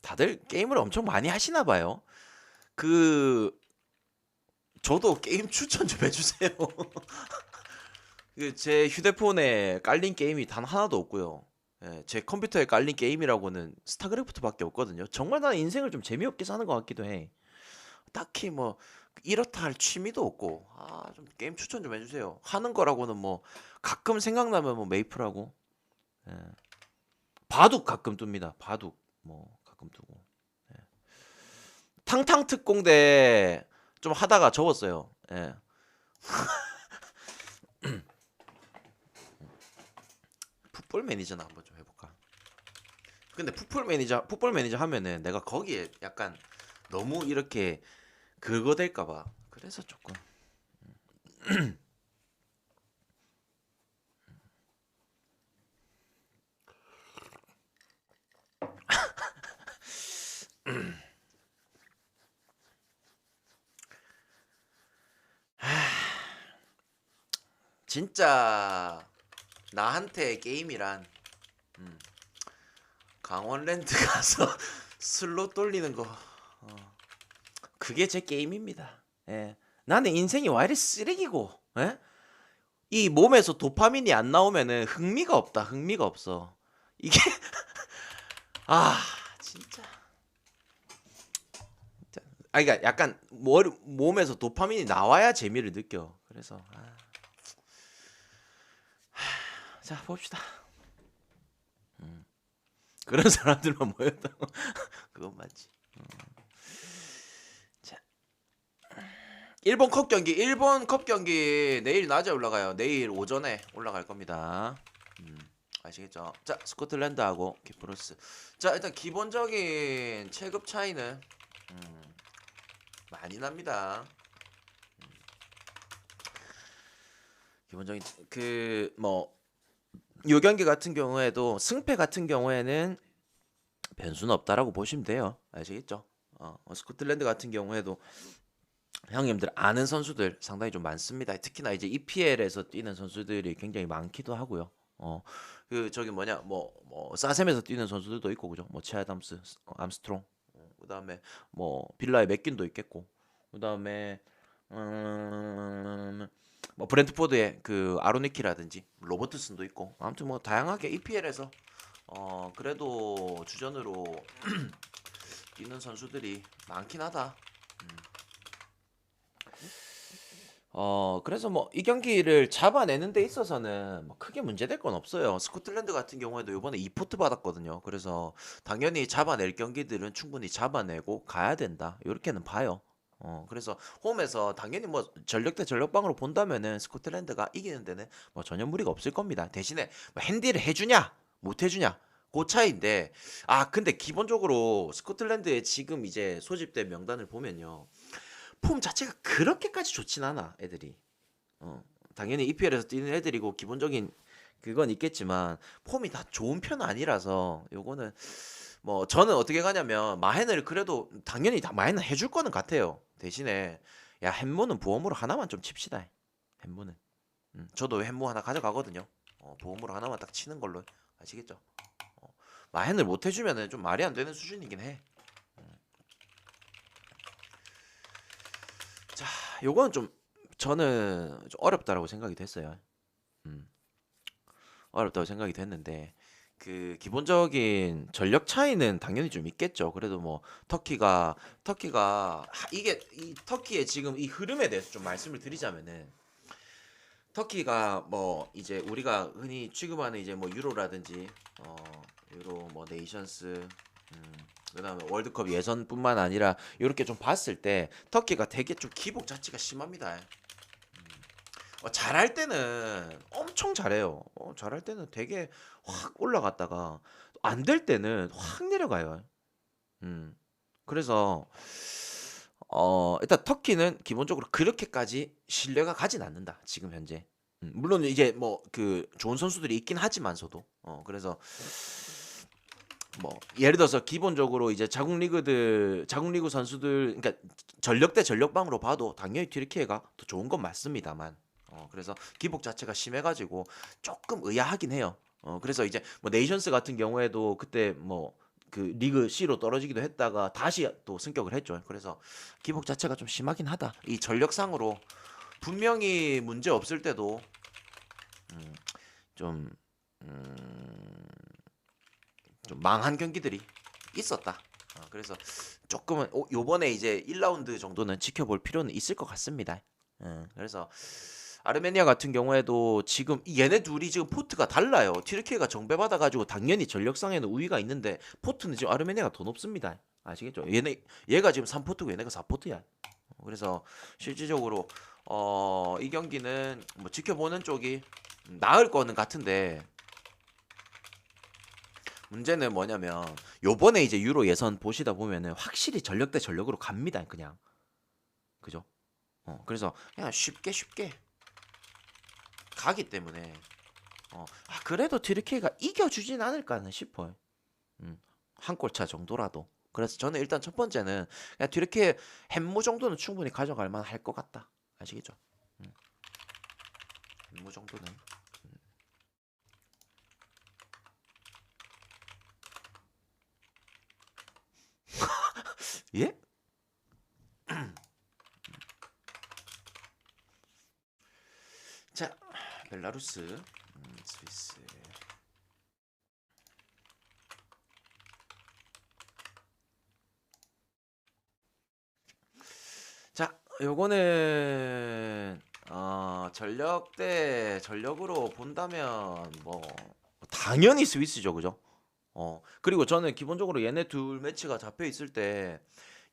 다들 게임을 엄청 많이 하시나 봐요. 그 저도 게임 추천 좀 해주세요. 제 휴대폰에 깔린 게임이 단 하나도 없고요. 예, 제 컴퓨터에 깔린 게임이라고는 스타크래프트밖에 없거든요. 정말 나는 인생을 좀 재미없게 사는 것 같기도 해. 딱히 뭐 이렇다 할 취미도 없고, 좀 게임 추천 좀 해주세요. 하는 거라고는 뭐 가끔 생각나면 뭐 메이플하고, 예. 바둑 가끔 뜹니다. 바둑 뭐 가끔 뜨고. 탕탕 특공대 좀 하다가 접었어요. 예. 풋볼 매니저나 한번 좀 해볼까? 근데 풋볼 매니저 하면은 내가 거기에 약간 너무 이렇게 그거 될까봐. 그래서 조금. 진짜 나한테 게임이란 강원랜드 가서 슬롯 돌리는 거. 그게 제 게임입니다. 예. 나는 인생이 와 이리 쓰레기고, 예? 이 몸에서 도파민이 안 나오면은 흥미가 없다. 흥미가 없어. 이게 아 진짜. 그러니까 약간 몸에서 도파민이 나와야 재미를 느껴. 그래서 자 봅시다. 그런 사람들만 모였다고. 그건 맞지. 자, 일본 컵 경기 내일 낮에 올라가요. 내일 오전에 올라갈 겁니다. 아시겠죠? 자, 스코틀랜드하고 키프로스. 자, 일단 기본적인 체급 차이는 많이 납니다. 기본적인 요 경기 같은 경우에도 승패 같은 경우에는 변수는 없다라고 보시면 돼요. 아시겠죠? 스코틀랜드 같은 경우에도 형님들 아는 선수들 상당히 좀 많습니다. 특히나 이제 EPL에서 뛰는 선수들이 굉장히 많기도 하고요. 저기 사셈에서 뛰는 선수들도 있고 그죠? 뭐 치아담스, 암스트롱, 그다음에 뭐 빌라의 맥긴도 있겠고, 그다음에 음, 뭐 브렌트포드의 그 아로니키라든지 로버트슨도 있고, 아무튼 뭐 다양하게 EPL에서 그래도 주전으로 뛰는 선수들이 많긴 하다. 그래서 뭐 이 경기를 잡아내는 데 있어서는 뭐 크게 문제될 건 없어요. 스코틀랜드 같은 경우에도 이번에 2포트 받았거든요. 그래서 당연히 잡아낼 경기들은 충분히 잡아내고 가야 된다. 이렇게는 봐요. 그래서 홈에서 당연히 뭐 전력 대 전력방으로 본다면은 스코틀랜드가 이기는 데는 뭐 전혀 무리가 없을 겁니다. 대신에 뭐 핸디를 해주냐, 못 해주냐, 그 차이인데, 근데 기본적으로 스코틀랜드의 지금 이제 소집된 명단을 보면요. 폼 자체가 그렇게까지 좋진 않아, 애들이. 당연히 EPL에서 뛰는 애들이고 기본적인 그건 있겠지만 폼이 다 좋은 편은 아니라서 요거는 뭐 저는 어떻게 가냐면 마헨을 그래도 당연히 다 마헨은 해줄 거는 같아요. 대신에 야 햄모는 보험으로 하나만 좀 칩시다. 햄모는. 저도 햄모 하나 가져가거든요. 보험으로 하나만 딱 치는 걸로 아시겠죠? 마헨을 못 해주면은 좀 말이 안 되는 수준이긴 해. 자, 요거는 좀 저는 좀 어렵다라고 생각이 됐어요. 음, 어렵다고 생각이 됐는데 그 기본적인 전력 차이는 당연히 좀 있겠죠. 그래도 뭐 터키가 이게 이 터키의 지금 이 흐름에 대해서 좀 말씀을 드리자면은 터키가 뭐 이제 우리가 흔히 취급하는 이제 뭐 유로라든지 어 유로 뭐 네이션스 그다음에 월드컵 예선뿐만 아니라 이렇게 좀 봤을 때 터키가 되게 좀 기복 자체가 심합니다. 잘할 때는 엄청 잘해요. 잘할 때는 되게 확 올라갔다가 안 될 때는 확 내려가요. 음. 그래서 일단 터키는 기본적으로 그렇게까지 신뢰가 가진 않는다. 지금 현재. 물론 이제 뭐 그 좋은 선수들이 있긴 하지만서도 그래서 뭐 예를 들어서 기본적으로 이제 자국 리그 선수들 그러니까 전력 대 전력방으로 봐도 당연히 튀르키예가 더 좋은 건 맞습니다만 그래서 기복 자체가 심해가지고 조금 의아하긴 해요. 그래서 이제 뭐 네이션스 같은 경우에도 그때 뭐 그 리그 C로 떨어지기도 했다가 다시 또 승격을 했죠. 그래서 기복 자체가 좀 심하긴 하다. 이 전력상으로 분명히 문제 없을 때도 음, 좀, 음, 좀 망한 경기들이 있었다. 그래서 조금은 요번에 이제 1라운드 정도는 지켜볼 필요는 있을 것 같습니다. 그래서 아르메니아 같은 경우에도 지금 얘네 둘이 지금 포트가 달라요. 튀르키예가 정배받아가지고 당연히 전력상에는 우위가 있는데 포트는 지금 아르메니아가 더 높습니다. 아시겠죠? 얘가 지금 3포트고 얘네가 4포트야. 그래서 실질적으로 이 경기는 뭐 지켜보는 쪽이 나을 거는 같은데 문제는 뭐냐면 요번에 이제 유로 예선 보시다 보면은 확실히 전력 대 전력으로 갑니다. 그냥 그죠? 그래서 그냥 쉽게 가기 때문에 그래도 튀르키예가 이겨주진 않을까 싶어요. 한 골 차 정도라도. 그래서 저는 일단 첫 번째는 그냥 튀르키예 햄무 정도는 충분히 가져갈 만할 것 같다. 아시겠죠? 음, 햄무 정도는. 예? 자, 벨라루스, 스위스. 자, 요거는 전력 대 전력으로 본다면 뭐 당연히 스위스죠, 그죠? 그리고 저는 기본적으로 얘네 둘 매치가 잡혀 있을 때,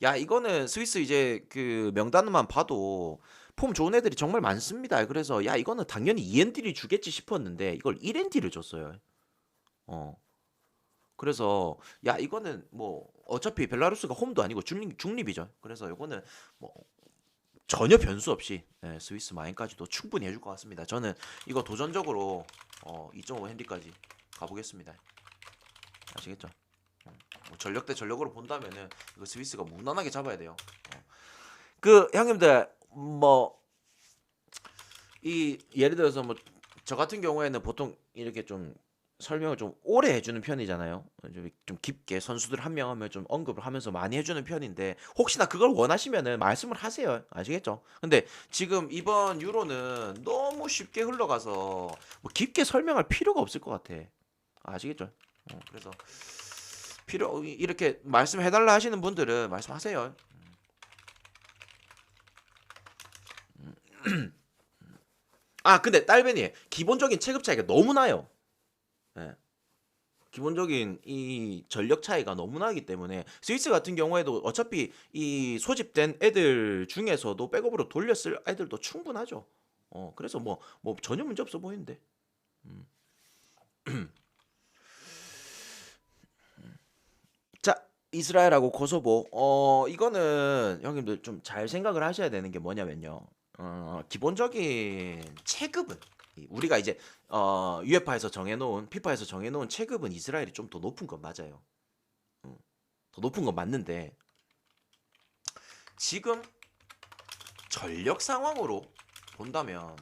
야, 이거는 스위스 이제 그 명단만 봐도 폼 좋은 애들이 정말 많습니다. 그래서 야, 이거는 당연히 END를 주겠지 싶었는데 이걸 1ND를 줬어요. 어. 그래서 야, 이거는 뭐 어차피 벨라루스가 홈도 아니고 중립이죠. 그래서 이거는 뭐 전혀 변수 없이 스위스 마인까지도 충분히 해줄 것 같습니다. 저는 이거 도전적으로 2.5 핸디까지 가보겠습니다. 아시겠죠? 뭐 전력 대 전력으로 본다면은 이거 스위스가 무난하게 잡아야 돼요. 그 형님들 뭐 이 예를 들어서 뭐 저 같은 경우에는 보통 이렇게 좀 설명을 좀 오래 해주는 편이잖아요. 좀 깊게 선수들 한 명 하면 좀 언급을 하면서 많이 해주는 편인데 혹시나 그걸 원하시면은 말씀을 하세요. 아시겠죠? 근데 지금 이번 유로는 너무 쉽게 흘러가서 뭐 깊게 설명할 필요가 없을 것 같아. 아시겠죠? 그래서 이렇게 말씀해달라 하시는 분들은 말씀하세요. 근데 딸배니 기본적인 체급 차이가 너무 나요. 예. 기본적인 이 전력 차이가 너무 나기 때문에 스위스 같은 경우에도 어차피 이 소집된 애들 중에서도 백업으로 돌렸을 애들도 충분하죠. 그래서 뭐 전혀 문제 없어 보이는데. 음. 자, 이스라엘하고 코소보. 이거는 형님들 좀 잘 생각을 하셔야 되는 게 뭐냐면요. 기본적인 체급은 우리가 이제 UEFA에서 정해놓은 피파에서 정해놓은 체급은 이스라엘이 좀 더 높은 건 맞아요. 음, 더 높은 건 맞는데 지금 전력 상황으로 본다면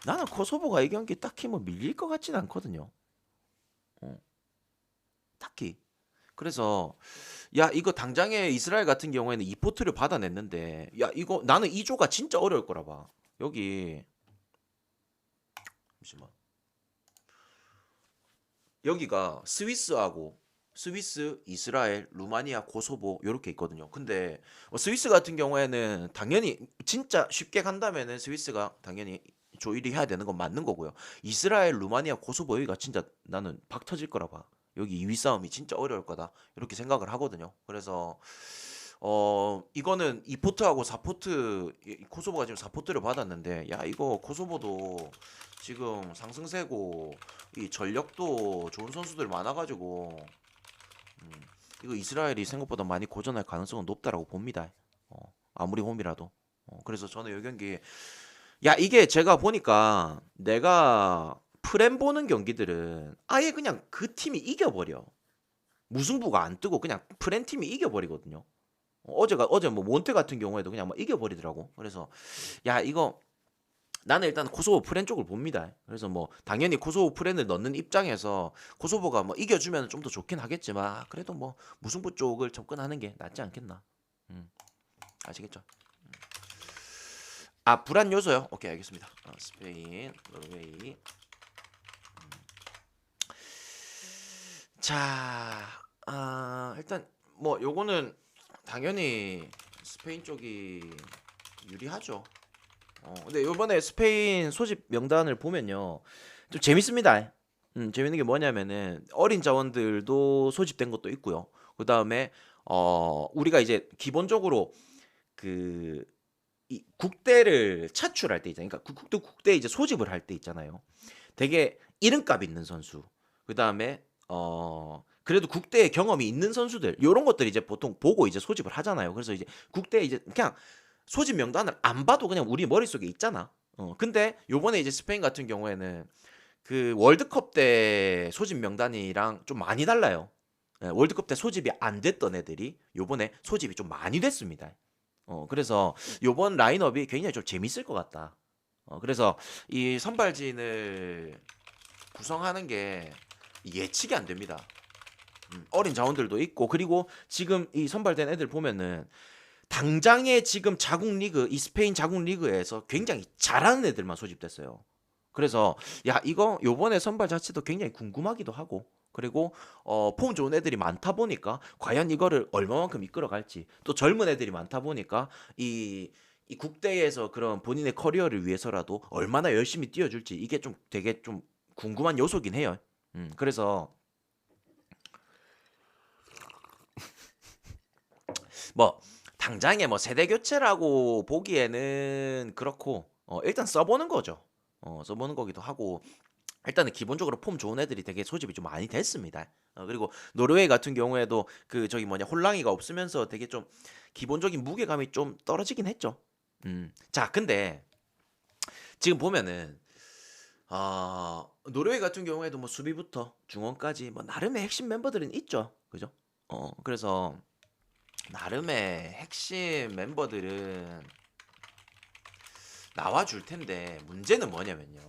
나는 코소보가 이 경기 딱히 뭐 밀릴 것 같진 않거든요. 어, 딱히. 그래서 야, 이거 당장에 이스라엘 같은 경우에는 이 포트를 받아냈는데 야, 이거 나는 이 조가 진짜 어려울 거라 봐. 여기 잠시만. 여기가 스위스, 이스라엘, 루마니아, 코소보 요렇게 있거든요. 근데 스위스 같은 경우에는 당연히 진짜 쉽게 간다면은 스위스가 당연히 조 1위 해야 되는 건 맞는 거고요. 이스라엘, 루마니아, 코소보 여기가 진짜 나는 박 터질 거라 봐. 여기 2위 싸움이 진짜 어려울 거다. 이렇게 생각을 하거든요. 그래서 이거는 2포트하고 4포트 코소보가 지금 4포트를 받았는데 야, 이거 코소보도 지금 상승세고 이 전력도 좋은 선수들 많아가지고 음, 이거 이스라엘이 생각보다 많이 고전할 가능성은 높다라고 봅니다. 아무리 홈이라도. 그래서 저는 이 경기 야, 이게 제가 보니까 내가 프렘 보는 경기들은 아예 그냥 그 팀이 이겨버려. 무승부가 안 뜨고 그냥 프렌 팀이 이겨버리거든요. 어제 뭐 몬테 같은 경우에도 그냥 막 이겨버리더라고. 그래서 야, 이거 나는 일단 코소보 프렌 쪽을 봅니다. 그래서 뭐 당연히 코소보 프렌을 넣는 입장에서 코소보가 뭐 이겨주면 좀 더 좋긴 하겠지만 그래도 뭐 무승부 쪽을 접근하는 게 낫지 않겠나. 음, 아시겠죠? 아 불안 요소요? 오케이 알겠습니다. 스페인, 노르웨이. 자, 일단 뭐 요거는 당연히 스페인 쪽이 유리하죠. 근데 요번에 스페인 소집 명단을 보면요. 좀 재밌습니다. 재밌는 게 뭐냐면은 어린 자원들도 소집된 것도 있고요. 그다음에 우리가 이제 기본적으로 그 이 국대를 차출할 때 있잖아요. 그러니까 국대 이제 소집을 할 때 있잖아요. 되게 이름값 있는 선수. 그다음에 그래도 국대에 경험이 있는 선수들 요런 것들 이제 보통 보고 이제 소집을 하잖아요. 그래서 이제 국대에 이제 그냥 소집 명단을 안 봐도 그냥 우리 머릿속에 있잖아. 근데 요번에 이제 스페인 같은 경우에는 그 월드컵 때 소집 명단이랑 좀 많이 달라요. 예, 월드컵 때 소집이 안 됐던 애들이 요번에 소집이 좀 많이 됐습니다. 그래서 요번 라인업이 굉장히 좀 재밌을 것 같다. 그래서 이 선발진을 구성하는 게 예측이 안 됩니다. 어린 자원들도 있고 그리고 지금 이 선발된 애들 보면은 당장에 지금 자국 리그 이 스페인 자국 리그에서 굉장히 잘하는 애들만 소집됐어요. 그래서 야 이거 요번에 선발 자체도 굉장히 궁금하기도 하고 그리고 폼 좋은 애들이 많다 보니까 과연 이거를 얼마만큼 이끌어갈지 또 젊은 애들이 많다 보니까 이 국대에서 그런 본인의 커리어를 위해서라도 얼마나 열심히 뛰어줄지 이게 좀 되게 좀 궁금한 요소긴 해요. 그래서 뭐 당장에 뭐 세대 교체라고 보기에는 그렇고 일단 써보는 거죠. 써보는 거기도 하고 일단은 기본적으로 폼 좋은 애들이 되게 소집이 좀 많이 됐습니다. 그리고 노르웨이 같은 경우에도 그 저기 뭐냐 홀랑이가 없으면서 되게 좀 기본적인 무게감이 좀 떨어지긴 했죠. 자 근데 지금 보면은 노르웨이 같은 경우에도 뭐 수비부터 중원까지 뭐 나름의 핵심 멤버들은 있죠. 그죠? 그래서 나름의 핵심 멤버들은 나와줄 텐데 문제는 뭐냐면요.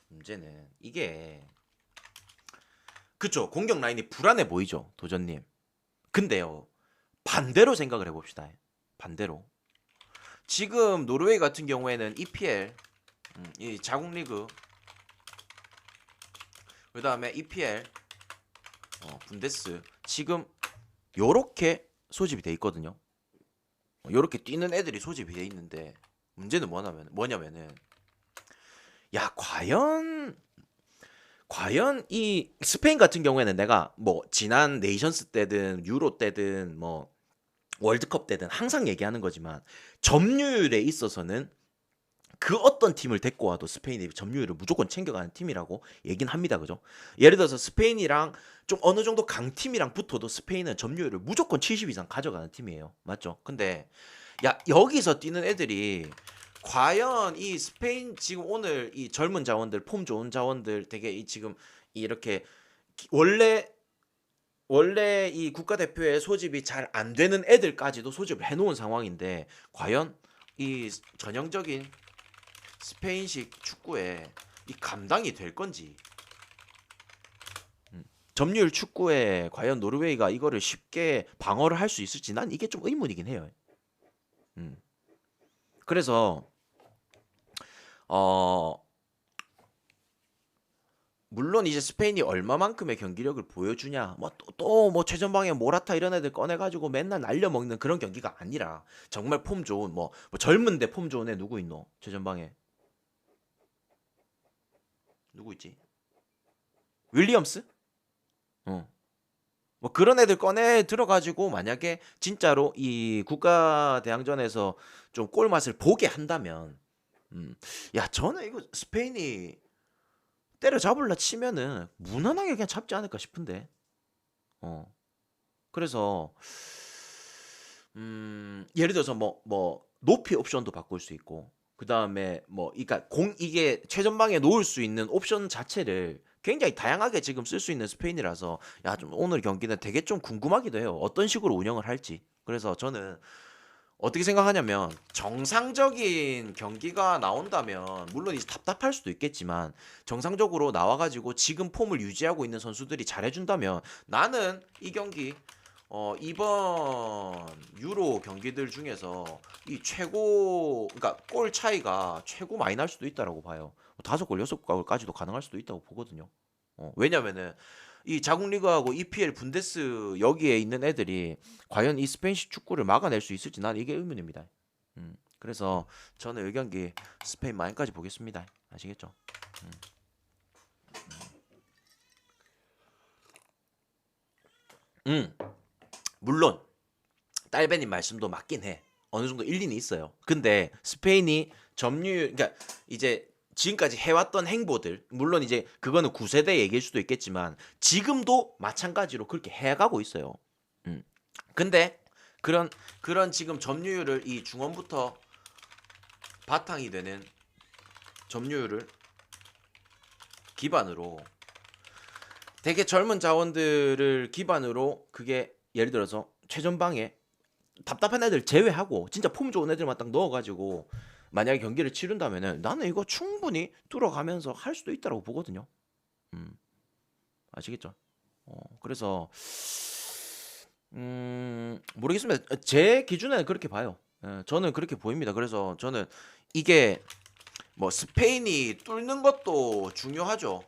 문제는 이게 그쵸 공격 라인이 불안해 보이죠 도전님. 근데요 반대로 생각을 해봅시다. 반대로 지금 노르웨이 같은 경우에는 EPL 이 자국 리그 그 다음에 EPL 분데스 지금 요렇게 소집이 돼 있거든요. 요렇게 뛰는 애들이 소집이 돼 있는데 문제는 뭐냐면은 야 과연 이 스페인 같은 경우에는 내가 뭐 지난 네이션스 때든 유로 때든 뭐 월드컵 때든 항상 얘기하는 거지만 점유율에 있어서는 그 어떤 팀을 데리고 와도 스페인이 점유율을 무조건 챙겨가는 팀이라고 얘긴 합니다. 그죠? 예를 들어서 스페인이랑 좀 어느 정도 강팀이랑 붙어도 스페인은 점유율을 무조건 70 이상 가져가는 팀이에요. 맞죠? 근데 야 여기서 뛰는 애들이 과연 이 스페인 지금 오늘 이 젊은 자원들 폼 좋은 자원들 되게 이 지금 이렇게 원래 이 국가대표에 소집이 잘 안 되는 애들까지도 소집을 해놓은 상황인데 과연 이 전형적인 스페인식 축구에 이 감당이 될 건지 점유율 축구에 과연 노르웨이가 이거를 쉽게 방어를 할 수 있을지 난 이게 좀 의문이긴 해요. 음. 그래서 어 물론 이제 스페인이 얼마만큼의 경기력을 보여주냐 뭐 또 뭐 최전방에 모라타 이런 애들 꺼내가지고 맨날 날려먹는 그런 경기가 아니라 정말 폼 좋은 뭐 젊은데 폼 좋은 애 누구 있노 최전방에 누구 있지 윌리엄스 어. 뭐 그런 애들 꺼내 들어가지고 만약에 진짜로 이 국가 대항전에서 좀 꼴맛을 보게 한다면 야 저는 이거 스페인이 때려잡을라 치면은 무난하게 그냥 잡지 않을까 싶은데 어 그래서 예를 들어서 뭐 높이 옵션도 바꿀 수 있고 그다음에 뭐 그러니까 공 이게 최전방에 놓을 수 있는 옵션 자체를 굉장히 다양하게 지금 쓸 수 있는 스페인이라서 야 좀 오늘 경기는 되게 좀 궁금하기도 해요. 어떤 식으로 운영을 할지. 그래서 저는 어떻게 생각하냐면 정상적인 경기가 나온다면 물론 이제 답답할 수도 있겠지만 정상적으로 나와가지고 지금 폼을 유지하고 있는 선수들이 잘해준다면 나는 이 경기 이번 유로 경기들 중에서 이 최고 그러니까 골 차이가 최고 많이 날 수도 있다라고 봐요. 5골, 6골까지도 가능할 수도 있다고 보거든요. 왜냐면은 이 자국 리그하고 EPL, 분데스 여기에 있는 애들이 과연 이 스페인식 축구를 막아낼 수 있을지 난 이게 의문입니다. 그래서 저는 이 경기 스페인 마인까지 보겠습니다. 아시겠죠? 음, 물론 딸배님 말씀도 맞긴 해. 어느 정도 일리는 있어요. 근데 스페인이 점유율, 그러니까 이제 지금까지 해왔던 행보들, 물론 이제 그거는 9세대 얘기일 수도 있겠지만 지금도 마찬가지로 그렇게 해가고 있어요. 음. 근데 그런 지금 점유율을 이 중원부터 바탕이 되는 점유율을 기반으로 되게 젊은 자원들을 기반으로 그게 예를 들어서 최전방에 답답한 애들 제외하고 진짜 폼 좋은 애들만 딱 넣어가지고 만약에 경기를 치른다면은 나는 이거 충분히 뚫어가면서 할 수도 있다고 보거든요. 음, 아시겠죠? 그래서 모르겠습니다. 제 기준에는 그렇게 봐요. 저는 그렇게 보입니다. 그래서 저는 이게 뭐 스페인이 뚫는 것도 중요하죠.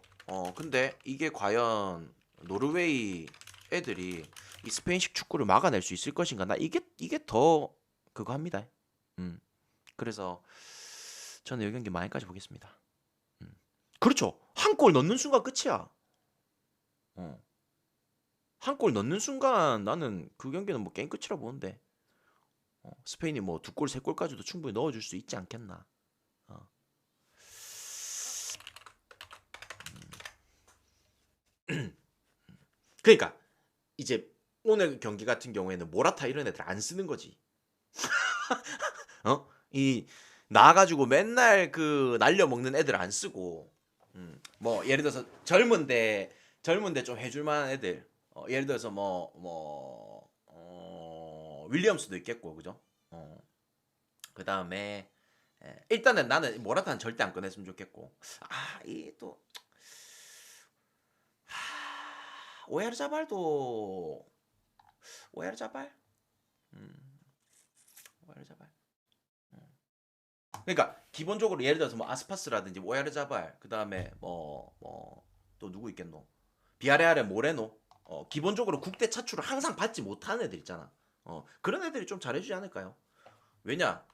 근데 이게 과연 노르웨이 애들이 이 스페인식 축구를 막아낼 수 있을 것인가? 나 이게 더 그거 합니다. 음. 그래서 저는 이 경기 마인까지 보겠습니다. 음. 그렇죠. 한 골 넣는 순간 끝이야. 어. 한 골 넣는 순간 나는 그 경기는 뭐 게임 끝이라 보는데 스페인이 뭐 두 골, 세 골까지도 충분히 넣어줄 수 있지 않겠나. 어. 그러니까 이제 오늘 경기 같은 경우에는 모라타 이런 애들 안 쓰는 거지. 이 나가지고 맨날 그 날려 먹는 애들 안 쓰고, 뭐 예를 들어서 젊은데 좀 해줄 만한 애들, 예를 들어서 윌리엄스도 있겠고, 그죠? 그 다음에 일단은 나는 모라타는 절대 안 꺼냈으면 좋겠고, 이또 오야르자발도 오야르자발, 음, 오야르자발. 그러니까 기본적으로 예를 들어서 뭐 아스파스라든지 오야르자발 그다음에 또 누구 있겠노? 비아레알의 모레노. 기본적으로 국대 차출을 항상 받지 못하는 애들 있잖아. 그런 애들이 좀 잘해주지 않을까요? 왜냐?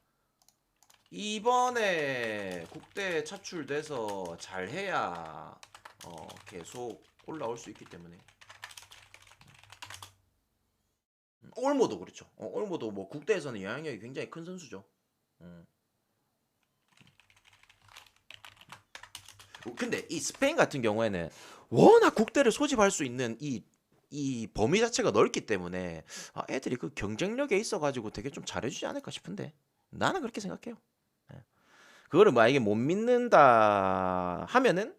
이번에 국대 차출돼서 잘해야 계속 올라올 수 있기 때문에. 올모도 그렇죠. 올모도 뭐 국대에서는 영향력이 굉장히 큰 선수죠. 음. 근데 이 스페인 같은 경우에는 워낙 국대를 소집할 수 있는 이 범위 자체가 넓기 때문에 애들이 그 경쟁력에 있어가지고 되게 좀 잘해주지 않을까 싶은데 나는 그렇게 생각해요. 예. 그거를 만약에 못 믿는다 하면은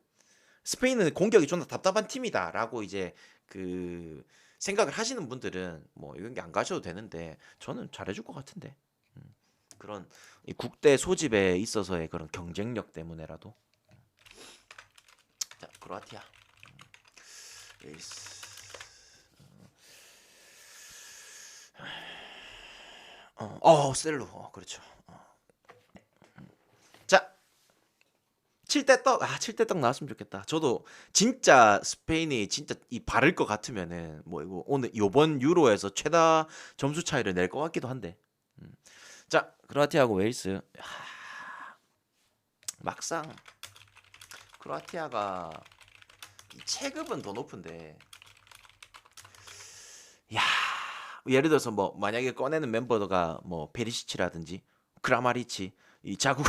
스페인은 공격이 좀 더 답답한 팀이다라고 이제 그 생각을 하시는 분들은 뭐 이런 게 안 가셔도 되는데 저는 잘해줄 것 같은데 그런 이 국대 소집에 있어서의 그런 경쟁력 때문에라도. 자, 크로아티아. 에이스. 셀로. 그렇죠. 자, 7대 떡. 7대 떡 나왔으면 좋겠다. 저도 진짜 스페인이 진짜 이 바를 것 같으면은 뭐 이거 오늘 요번 유로에서 최다 점수 차이를 낼 것 같기도 한데. 자, 크로아티아하고 웨일스. 막상 크로아티아가 이 체급은 더 높은데 야, 예를 들어서 뭐 만약에 꺼내는 멤버가 뭐 페리시치라든지 크라마리치 이 자국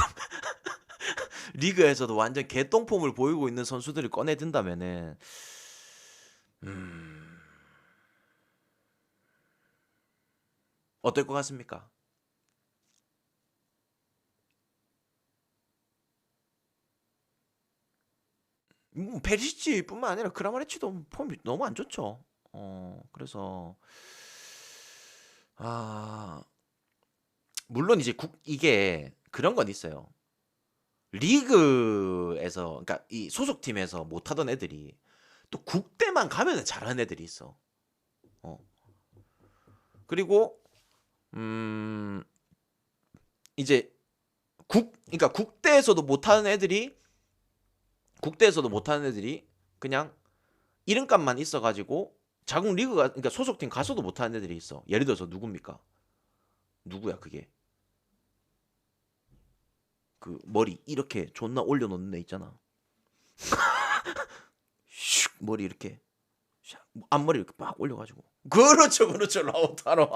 리그에서도 완전 개똥폼을 보이고 있는 선수들을 꺼내든다면은 음, 어떨 것 같습니까? 페리시치뿐만 아니라 크라마리치도 폼이 너무 안 좋죠. 그래서 아 물론 이제 이게 그런 건 있어요. 리그에서 그러니까 이 소속팀에서 못하던 애들이 또 국대만 가면은 잘하는 애들이 있어. 어. 그리고 음 이제 그러니까 국대에서도 못하는 애들이 그냥 이름값만 있어가지고 자국 리그가 그러니까 소속팀 가서도 못하는 애들이 있어. 예를 들어서 누굽니까? 누구야 그게? 그 머리 이렇게 존나 올려놓는 애 있잖아. 슉 머리 이렇게 앞머리 이렇게 빡 올려가지고. 그렇죠, 그렇죠, 라우타로.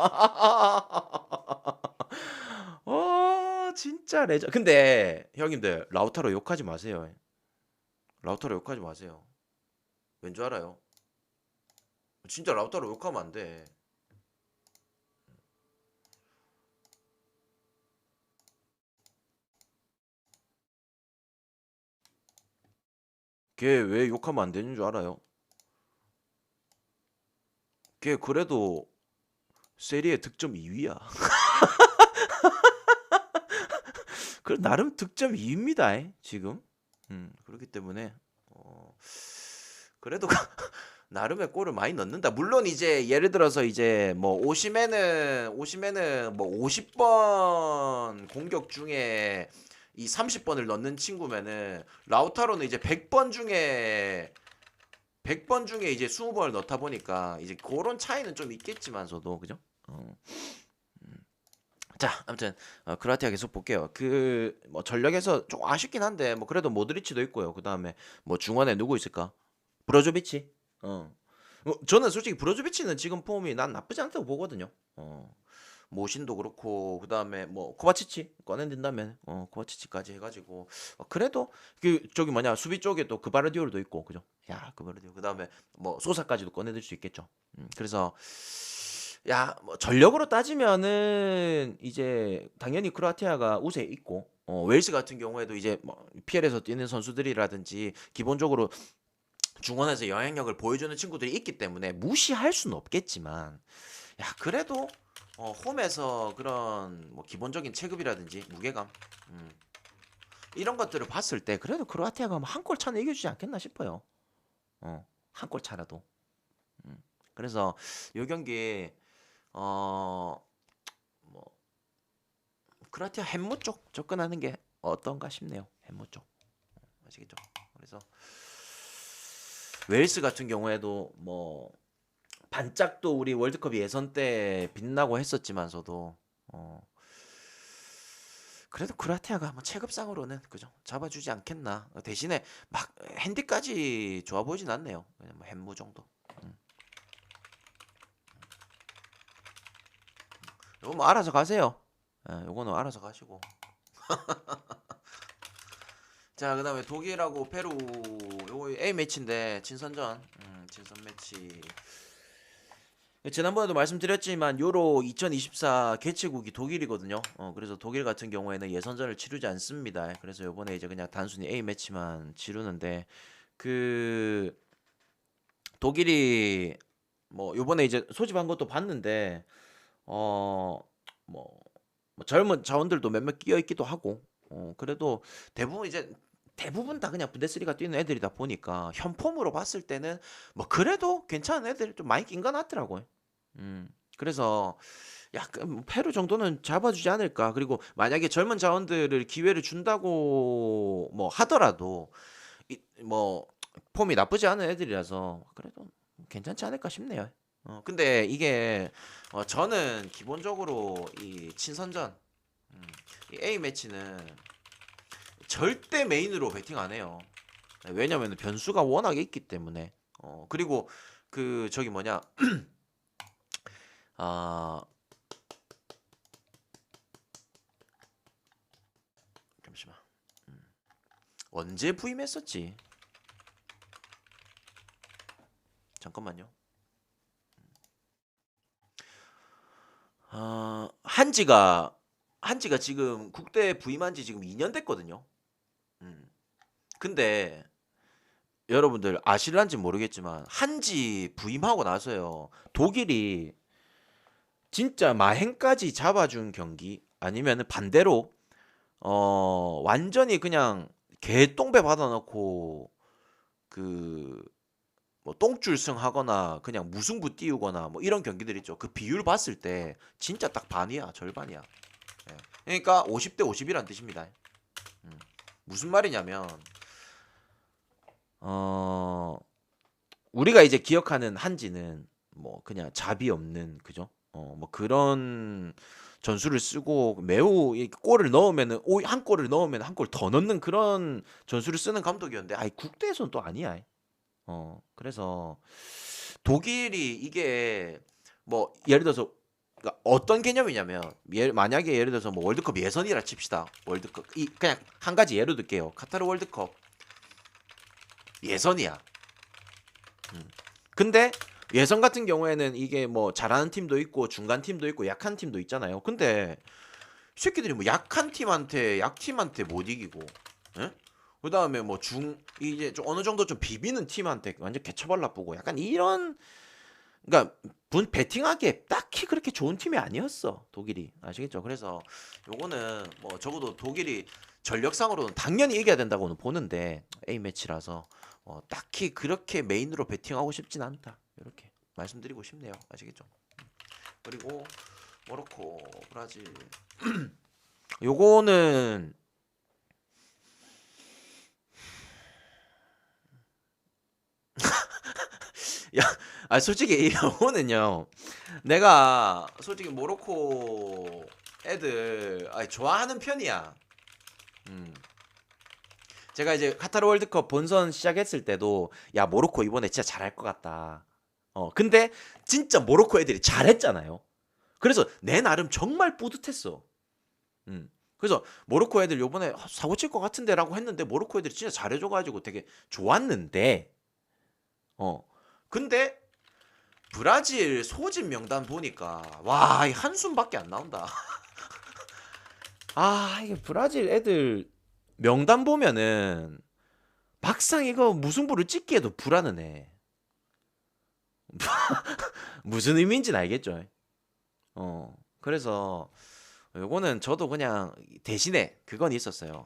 진짜 레전. 근데 형님들 라우타로 욕하지 마세요. 라우타로 욕하지 마세요. 왠 줄 알아요? 진짜 라우타로 욕하면 안 돼. 걔 왜 욕하면 안 되는 줄 알아요? 걔 그래도 세리에 득점 2위야. 그 나름 득점 2위입니다. 지금. 그렇기 때문에 그래도 나름의 골을 많이 넣는다. 물론 이제 예를 들어서 이제 뭐 오시면은 뭐 50번 공격 중에 이 30번을 넣는 친구면은 라우타로는 이제 100번 중에 이제 20번을 넣다 보니까 이제 그런 차이는 좀 있겠지만서도 그죠? 자, 아무튼 크로아티아 계속 볼게요. 그 뭐 전력에서 좀 아쉽긴 한데 뭐 그래도 모드리치도 있고요. 그다음에 뭐 중원에 누구 있을까? 브로조비치. 뭐 저는 솔직히 브로조비치는 지금 폼이 난 나쁘지 않다고 보거든요. 모신도 그렇고 그다음에 뭐 코바치치 꺼낸다면 코바치치까지 해가지고 그래도 그 저기 뭐냐 수비 쪽에 또 그바르디올도 있고 그죠? 야 그바르디올 그다음에 뭐 소사까지도 꺼내들 수 있겠죠. 그래서 야, 뭐 전력으로 따지면은 이제 당연히 크로아티아가 우세에 있고 웨일스 같은 경우에도 이제 뭐 PL에서 뛰는 선수들이라든지 기본적으로 중원에서 영향력을 보여주는 친구들이 있기 때문에 무시할 수는 없겠지만 야 그래도 홈에서 그런 뭐 기본적인 체급이라든지 무게감 이런 것들을 봤을 때 그래도 크로아티아가 한 골 차는 이겨주지 않겠나 싶어요. 한 골 차라도. 그래서 이 경기 어, 뭐 크로아티아 햄무 쪽 접근하는 게 어떤가 싶네요. 햄무 쪽. 아시겠죠? 그래서 웨일스 같은 경우에도 뭐 반짝도 우리 월드컵 예선 때 빛나고 했었지만서도 그래도 크로아티아가 뭐 체급상으로는 그죠 잡아주지 않겠나. 대신에 막 핸디까지 좋아 보이진 않네요. 그냥 뭐 햄무 정도. 이거 뭐 알아서 가세요. 요거는 알아서 가시고. 자, 그다음에 독일하고 페루 요거 A 매치인데 친선전. 친선 매치. 지난번에도 말씀드렸지만 요로 2024 개최국이 독일이거든요. 그래서 독일 같은 경우에는 예선전을 치르지 않습니다. 그래서 요번에 이제 그냥 단순히 A 매치만 치르는데 그 독일이 뭐 요번에 이제 소집한 것도 봤는데 뭐, 뭐 젊은 자원들도 몇몇 끼어 있기도 하고 그래도 대부분 다 그냥 분데스리가 뛰는 애들이다 보니까 현폼으로 봤을 때는 뭐 그래도 괜찮은 애들이 좀 많이 낀 것 같더라고요. 그래서 약간 뭐 페루 정도는 잡아주지 않을까. 그리고 만약에 젊은 자원들을 기회를 준다고 뭐 하더라도 뭐 폼이 나쁘지 않은 애들이라서 그래도 괜찮지 않을까 싶네요. 근데 이게 저는 기본적으로 이 친선전 이 A 매치는 절대 메인으로 베팅 안 해요. 왜냐면 변수가 워낙에 있기 때문에. 그리고 그 저기 뭐냐 아 잠시만 언제 부임했었지? 잠깐만요. 한지가 지금 국대 부임한 지 지금 2년 됐거든요. 음. 근데 여러분들 아실란지 모르겠지만 한지 부임하고 나서요. 독일이 진짜 마행까지 잡아준 경기 아니면은 반대로 완전히 그냥 개똥배 받아놓고 그 뭐 똥줄승 하거나 그냥 무승부 띄우거나 뭐 이런 경기들 있죠. 그 비율 봤을 때 진짜 딱 반이야, 절반이야. 예. 그러니까 50대 50이란 뜻입니다. 음. 무슨 말이냐면 어 우리가 이제 기억하는 한지는 뭐 그냥 자비 없는, 그죠? 뭐 그런 전술을 쓰고 매우 이 골을 넣으면은 한 골을 넣으면 한 골 더 넣는 그런 전술을 쓰는 감독이었는데, 아이 국대에서는 또 아니야. 그래서 독일이 이게 뭐 예를 들어서, 그러니까 어떤 개념이냐면, 만약에 예를 들어서 뭐 월드컵 예선이라 칩시다. 월드컵 그냥 한 가지 예로 들게요. 카타르 월드컵 예선이야. 음. 근데 예선 같은 경우에는 이게 뭐 잘하는 팀도 있고 중간 팀도 있고 약한 팀도 있잖아요. 근데 이 새끼들이 뭐 약한 팀한테 약팀한테 못 이기고, 예? 그다음에 뭐 이제 좀 어느 정도 좀 비비는 팀한테 완전 개처벌 나쁘고 약간 이런, 그러니까 배팅하기에 딱히 그렇게 좋은 팀이 아니었어 독일이. 아시겠죠? 그래서 요거는 뭐 적어도 독일이 전력상으로는 당연히 이겨야 된다고는 보는데 A 매치라서 딱히 그렇게 메인으로 배팅하고 싶진 않다, 이렇게 말씀드리고 싶네요. 아시겠죠? 그리고 모로코, 브라질, 요거는 야, 솔직히 요거는요. 내가 솔직히 모로코 애들 좋아하는 편이야. 음. 제가 이제 카타르 월드컵 본선 시작했을 때도 야 모로코 이번에 진짜 잘할 것 같다. 근데 진짜 모로코 애들이 잘했잖아요. 그래서 내 나름 정말 뿌듯했어. 음. 그래서 모로코 애들 요번에 사고 칠 것 같은데라고 했는데 모로코 애들이 진짜 잘해줘가지고 되게 좋았는데, 어 근데 브라질 소집 명단 보니까 와, 이 한숨밖에 안 나온다. 이게 브라질 애들 명단 보면은 막상 이거 무승부를 찍기에도 불안하네. 무슨 의미인지는 알겠죠. 그래서 요거는 저도 그냥 대신에 그건 있었어요.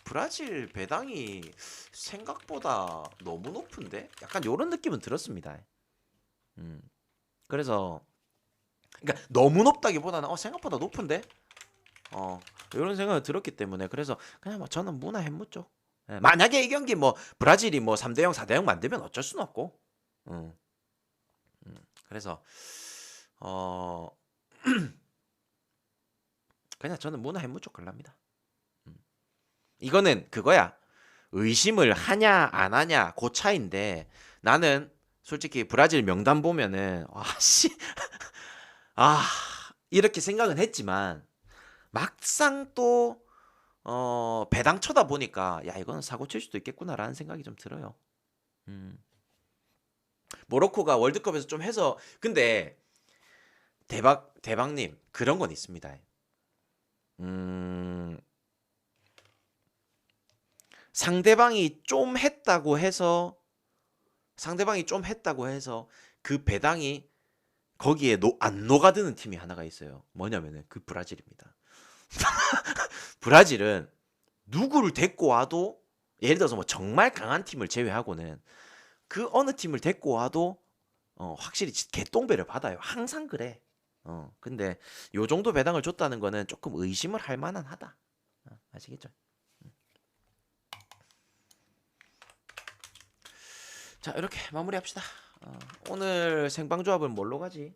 브라질 배당이 생각보다 너무 높은데? 약간 요런 느낌은 들었습니다. 음. 그래서 그러니까 너무 높다기보다는 생각보다 높은데? 요런 생각을 들었기 때문에 그래서 그냥 뭐 저는 무나 햄무 쪽. 예, 만약에 이 경기 뭐 브라질이 뭐 3대 0, 4대 0 만들면 어쩔 수는 없고. 음. 그래서 어 그냥 저는 무나 햄무 쪽 갈랍니다. 음. 이거는 그거야. 의심을 하냐 안 하냐 그 차인데, 나는 솔직히 브라질 명단 보면은 씨, 아 이렇게 생각은 했지만 막상 또 배당 쳐다 보니까 야 이거는 사고 칠 수도 있겠구나라는 생각이 좀 들어요. 음. 모로코가 월드컵에서 좀 해서, 근데 대박님 그런 건 있습니다. 음, 상대방이 좀 했다고 해서 상대방이 좀 했다고 해서 그 배당이 거기에 안 녹아드는 팀이 하나가 있어요. 뭐냐면은 그 브라질입니다. 브라질은 누구를 데리고 와도, 예를 들어서 뭐 정말 강한 팀을 제외하고는 그 어느 팀을 데리고 와도 확실히 개똥배를 받아요. 항상 그래. 근데 요 정도 배당을 줬다는 거는 조금 의심을 할 만한 하다. 아시겠죠? 자, 이렇게 마무리합시다. 오늘 생방조합은 뭘로 가지?